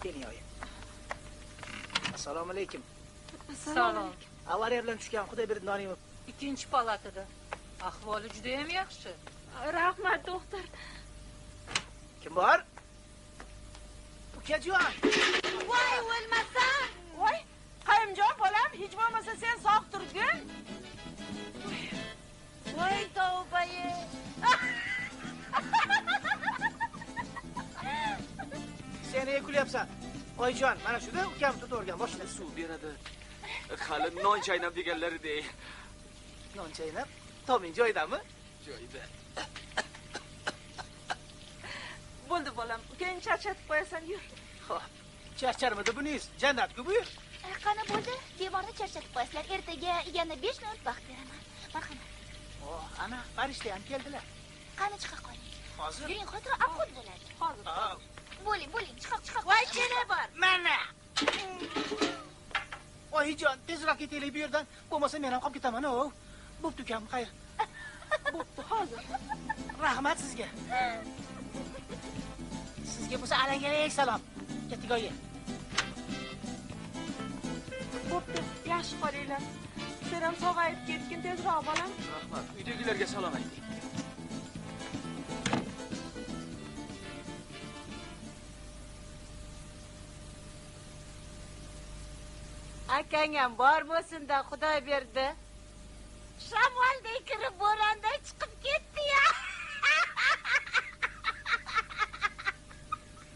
Keling oyi. Assalomu alaykum. Assalomu alaykum. Avariya bilan tushgan Xudoyberdi Nonimov Ikkinchi palatada. Ahvoli juda ham yaxshi. Rahmat, doktor. Kim bor? Ukajon. Voy, o'lmasan. Voy, qayimjon bolam, hech bo'lmasa sen sog' turgin. Voy, tavba-ye. Sen nega kulyapsan? Oyijon, mana shunda ukam tutavergan boshida suv beradi. Hali non chaynab deganlaridek. Non chaynab? Toming joyidami? Joyida. Bo'ldi bolam, ukang charchatib qo'yasan, yur. Xo'p. Charcharmidi buningiz? Jannat-ku bu yer. Qani bo'ldi? Devorni charchatib qo'yasizlar. Ertaga yana 5 minut vaqt beraman. Marhamat. Oh, ana farishta ham keldilar. Qani chiqa qoling. Hozir. Yuring, xotira obxod bo'ladi. Hozir. Bo'ling, chiqaq. Voy, chena bor. Mana. Oyijon, tezroq ketaylik bu yerdan. Bo'lmasa men ham qolib ketaman-ku. Bo'pti ukam, xayr. Bo'pti, hozir. Rahmat sizga. Sizga bo'lsa alangalak salom. Ketdik oyi. Bo'pti, yaxshi qolinglar. Sen ham sog'ayib ketgin tezroq bolam. Rahmat. Uydagilarga salom ayting. Akang ham bormosinda, Xudoy berdi. Shamolday kirib bo'ronda chiqib ketdi-ya.